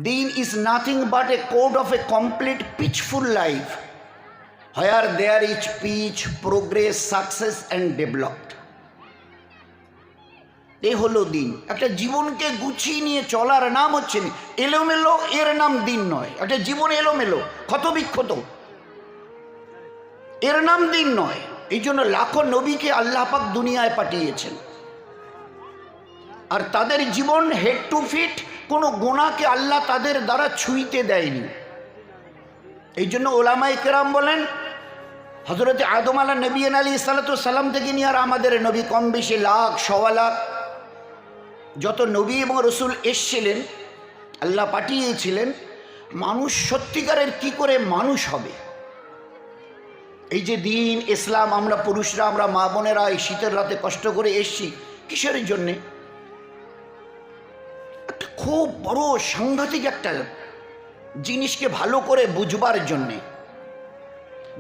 Deen is nothing but a code of a complete peaceful life, where there is peace, progress, success and development. এই হলো দিন। একটা জীবনকে গুছিয়ে নিয়ে চলার নাম হচ্ছে এলোমেলো, এর নাম দিন নয়। একটা জীবন এলোমেলো, ক্ষতবিক্ষত, এর নাম দিন নয়। এই জন্য লাখো নবীকে আল্লাহ পাক দুনিয়ায় পাঠিয়েছেন, আর তাদের জীবন হেড টু ফিট, কোনো গুনাহকে আল্লাহ তাদের দ্বারা ছুঁইতে দেয়নি। এই জন্য ওলামায়ে কেরাম বলেন, হযরত আদম আলাইহিস নবী আলাইহিস সালাম থেকে নিয়ে আর আমাদের নবী কম বেশি লাখ, সওয়া লাখ যত নবী এবং রসুল এসছিলেন, আল্লাহ পাঠিয়েছিলেন, মানুষ সত্যিকারের কি করে মানুষ হবে। এই যে দিন ইসলাম, আমরা পুরুষরা, আমরা মা বোনেরা এই শীতের রাতে কষ্ট করে এসছি কিসের জন্যে? একটা খুব বড় সাংঘাতিক একটা জিনিসকে ভালো করে বুঝবার জন্যে।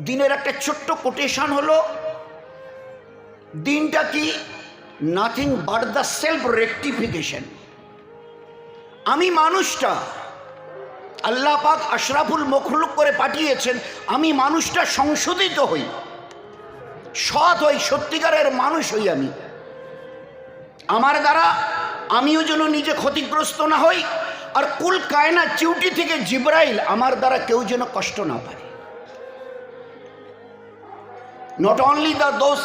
দিনের একটা ছোট্ট কোটেশন হলো, দিনটা কি? Nothing but the self rectification. আমি মানুষটা আল্লাহ পাক আশরাফুল মখলুক করে পাঠিয়েছেন, আমি মানুষটা সংশোধিত হই, সৎ হই, সত্যিকারের মানুষ হই। আমি আমার দ্বারা আমিও যেন নিজে ক্ষতিগ্রস্ত না হই, আর কুল কায়নাত চিউটি থেকে জিবরাইল আমার দ্বারা কেউ যেন কষ্ট না পায়। Not only those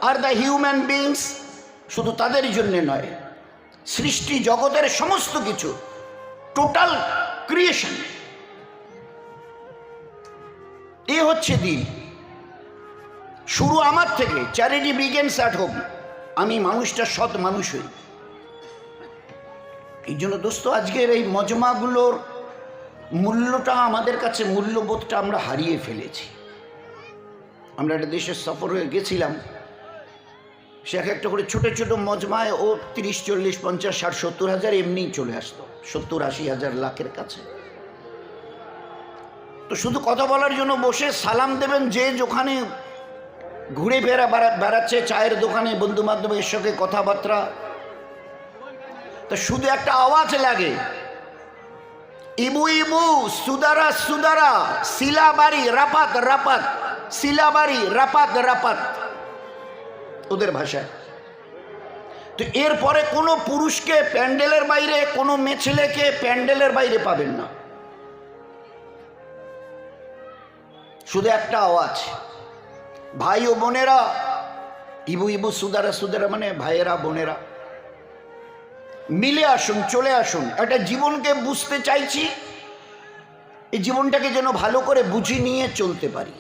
are the human beings, শুধু তাদের জন্য নয়, সৃষ্টি জগতের সমস্ত কিছু, টোটাল ক্রিয়েশন। এ হচ্ছে দিন। শুরু আমার থেকে, চ্যারিটি বিগিনস অ্যাট হোম। আমি মানুষটা সৎ মানুষ হই। এই জন্য দোস্ত, আজকের এই মজমাগুলোর মূল্যটা আমাদের কাছে, মূল্যবোধটা আমরা হারিয়ে ফেলেছি। আমরা একটা দেশের সফর হয়ে গেছিলাম, সে এক একটা করে ছোটো ছোটো মজমায় ও 30, 40, 50, 60, 70 হাজার এমনিই চলে আসতো, 70-80 হাজার লাখের কাছে। তো শুধু কথা বলার জন্য বসে সালাম দেবেন, যে যেখানে ঘুরে বেড়াচ্ছে, চায়ের দোকানে বন্ধু বান্ধবের সঙ্গে কথাবার্তা, তো শুধু একটা আওয়াজ লাগে, ইবু ইবু, সুদারা সুদারা, সিলাবাড়ি রাপাত রাপাত, সিলাবাড়ি রাপাত রাপাত, ওদের ভাষায়। তো এরপরে কোনো পুরুষকে প্যান্ডেলের বাইরে, কোনো মেয়ে ছেলেকে প্যান্ডেলের বাইরে পাবেন না, শুধু একটা আওয়াজ, ভাই ও বোনেরা, ইবু ইবু সুদারা সুদারা মানে ভাইয়েরা বোনেরা, মিলে আসুন, চলে আসুন। একটা জীবনকে বুঝতে চাইছি, এই জীবনটাকে যেন ভালো করে বুঝে নিয়ে চলতে পারি।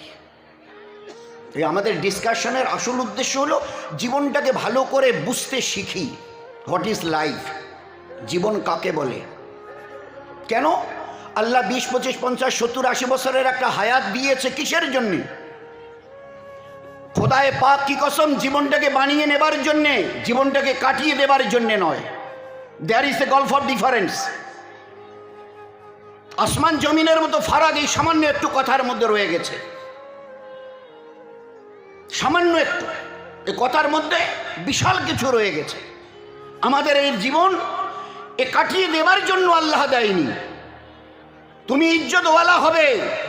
আমাদের ডিসকাশনের আসল উদ্দেশ্য হলো জীবনটাকে ভালো করে বুঝতে শিখি। What is life? জীবন কাকে বলে? কেন আল্লাহ 20, 25, 50, 70, 80 বছরের একটা হায়াত দিয়েছে? কিসের জন্যে? খোদায়ে পাক কি কসম, জীবনটাকে বানিয়ে নেবার জন্যে, জীবনটাকে কাটিয়ে দেবার জন্যে নয়। There is a gulf of difference. আসমান জমিনের মতো ফারাক এই সামান্য একটু কথার মধ্যে রয়ে গেছে, সামান্য একটু। এই কথার মধ্যে বিশাল কিছু রয়ে গেছে। আমাদের এই জীবন এ কাটিয়ে দেবার জন্য আল্লাহ দেয়নি। তুমি ইজ্জতওয়ালা হবে,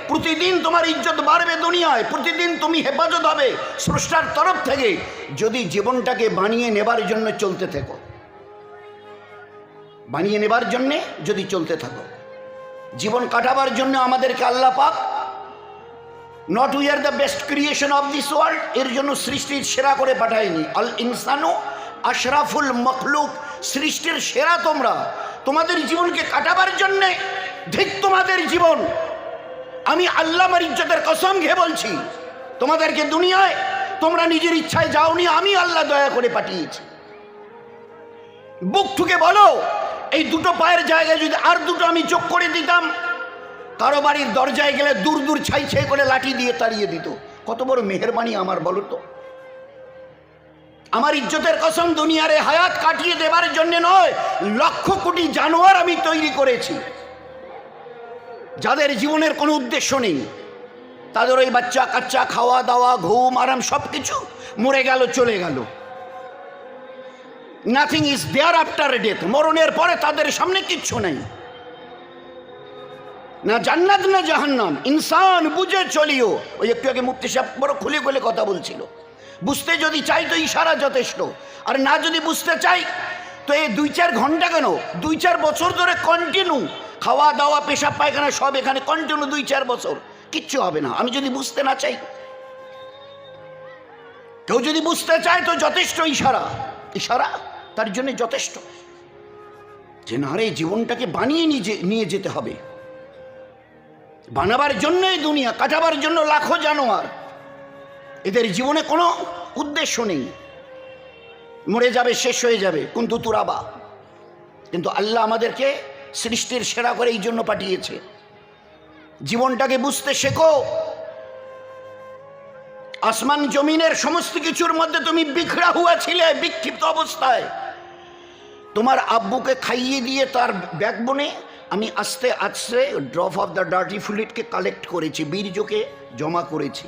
প্রতিদিন তোমার ইজ্জত বাড়বে দুনিয়ায়, প্রতিদিন তুমি হেফাজত হবে স্রষ্টার তরফ থেকে, যদি জীবনটাকে বানিয়ে নেবার জন্য চলতে থাকো, বানিয়ে নেবার জন্যে যদি চলতে থাকো। জীবন কাটাবার জন্য আমাদেরকে আল্লাহ পাক not we are the best creation of this world, এর জন্য সৃষ্টির সেরা করে পাঠায়নি। আল ইনসানু আশরাফুল মখলুক, সৃষ্টির সেরা তোমরা। তোমাদের জীবনকে কাটাবার জন্যে, ঠিক তোমাদের জীবন, আমি আল্লাহ আমার ইজ্জতের কসম খেয়ে বলছি, তোমাদেরকে দুনিয়ায় তোমরা নিজের ইচ্ছায় যাওনি, আমি আল্লাহ দয়া করে পাঠিয়েছি। বুক ঠুকে বলো, এই দুটো পায়ের জায়গায় যদি আর দুটো আমি যোগ করে দিতাম, কারো বাড়ির দরজায় গেলে দূর দূর ছাই ছাই করে লাঠি দিয়ে তাড়িয়ে দিত। কত বড় মেহেরবানি আমার, বলো তো। আমার ইজ্জতের কসম, দুনিয়ার হায়াত কাটিয়ে দেবার জন্য নয়, লক্ষ কোটি জানোয়ার আমি তৈরি করেছি, যাদের জীবনের কোনো উদ্দেশ্য নেই। তাদের ওই বাচ্চা কাচ্চা, খাওয়া দাওয়া, ঘুম, আরাম সব কিছু মরে গেল, চলে গেল। Nothing is there after death. মরণের পরে তাদের সামনে কিচ্ছু নেই। না জান্নাত না জাহান্নাম, ইনসান বুঝে চলিও। ওই একটু আগে মুফতি সাহেব বড় খুলে খুলে কথা বলছিল। বুঝতে যদি চাই তো ইশারা যথেষ্ট, আর না যদি বুঝতে চাই তো এই 2-4 ঘন্টা কেন, 2-4 বছর ধরে কন্টিনিউ খাওয়া দাওয়া পেশাব পায়খানা সব এখানে কন্টিনিউ 2-4 বছর, কিচ্ছু হবে না। আমি যদি বুঝতে না চাই, কেউ যদি বুঝতে চায় তো যথেষ্ট ইশারা, ইশারা তার জন্য যথেষ্ট। যে না রে, জীবনটাকে বানিয়ে নিয়ে যেতে হবে। বানাবার জন্যই দুনিয়া, কাটাবার জন্য লাখো জানোয়ার। এদের জীবনে কোনো উদ্দেশ্য নেই, মরে যাবে, শেষ হয়ে যাবে, কিন্তু তুরাবা। কিন্তু আল্লাহ আমাদেরকে সৃষ্টির সেরা করে এই জন্য পাঠিয়েছে। জীবনটাকে বুঝতে শেখো। আসমান জমিনের সমস্ত কিছুর মধ্যে তুমি বিখরা হুয়া ছিলে, বিক্ষিপ্ত অবস্থায়। তোমার আব্বুকে খাইয়ে দিয়ে তার ব্যাকবোনে আমি আস্তে আস্তে ড্রপ অফ দ্য ডার্টি ফ্লুইডকে কালেক্ট করেছি, বীর্যকে জমা করেছি,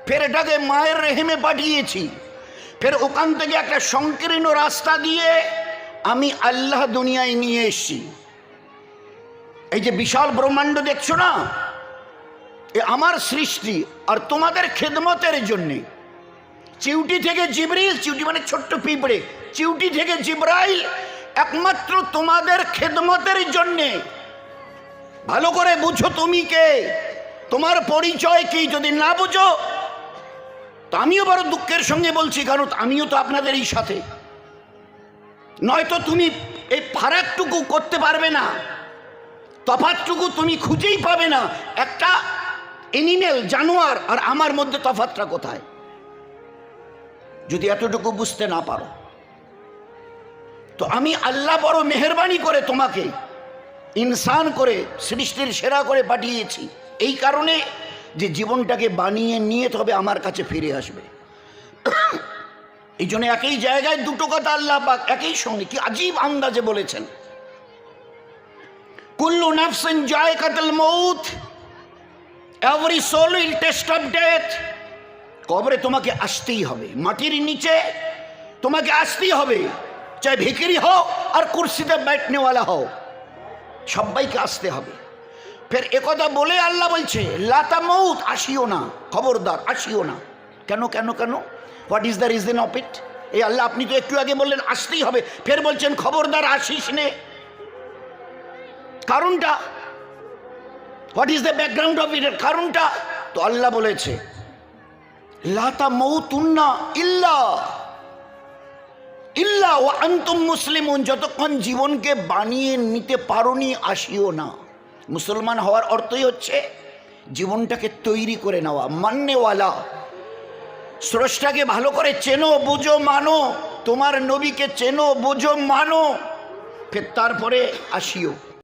ফের এটাকে মায়ের রেহেমে পাঠিয়েছি, ফের ওখান থেকে একটা সংকীর্ণ রাস্তা দিয়ে আমি আল্লাহ দুনিয়ায় নিয়ে এসেছি। এই যে বিশাল ব্রহ্মাণ্ড দেখছো না, এ আমার সৃষ্টি আর তোমাদের খেদমতের জন্যে। চিউটি থেকে জিবরিল, চিউটি মানে ছোট্ট পিঁপড়ে, চিউটি থেকে জিবরাইল একমাত্র তোমাদের খেদমতের জন্যে। ভালো করে বুঝো তুমি কে, তোমার পরিচয় কি। যদি না বুঝো তো আমিও বড় দুঃখের সঙ্গে বলছি, কারণ আমিও তো আপনাদেরই সাথে। নয়তো তুমি এই ফারাকটুকু করতে পারবে না, তফাৎটুকু তুমি খুঁজেই পাবে না। একটা এনিমেল, জানোয়ার আর আমার মধ্যে তফাৎটা কোথায়, যদি এতটুকু বুঝতে না পারো। তো আমি আল্লাহ বড় মেহেরবানি করে তোমাকে ইনসান করে সৃষ্টির সেরা করে পাঠিয়েছি, এই কারণে যে জীবনটাকে বানিয়ে নিয়ে তবে আমার কাছে ফিরে আসবে। এই জন্য একই জায়গায় দুটো কথা আল্লাহ পাক একই সঙ্গে কি আজীব আন্দাজে বলেছেন, কুল্লু নাফসিন যায়কাতুল মউত, every soul will test of death. কবরে তোমাকে আসতেই হবে, মাটির নিচে তোমাকে আসতেই হবে, চাই ভিখিরি হও আর কুরসিতে बैठनेवाला হও, সবাইকে আসতে হবে। ফের একথা বলে আল্লাহ বলছে লাতা মউত, আসিও না, খবরদার আসিও না। কেন কেন কেন, what is the reason of it? এই আল্লাহ আপনি তো একটু আগে বললেন আসতেই হবে, ফের বলছেন খবরদার আসিস নে। কারণটা, what is the background of it, কারণটা তো আল্লাহ বলেছে লাতা মউতুন্না ইল্লা ইল্লা ওয়া আনতুম মুসলিমুন, যতক্ষণ জীবনকে বানিয়ে নিতে পারোনি আসিও না। মুসলমান হওয়ার অর্থই হচ্ছে জীবনটাকে তৈরি করে নেওয়া, মাননেওয়ালা। স্রষ্টাকে ভালো করে চেনো, বুঝো, মানো, তোমার নবীকে চেনো, বুঝো, মানো, ফের তারপরে আসিও।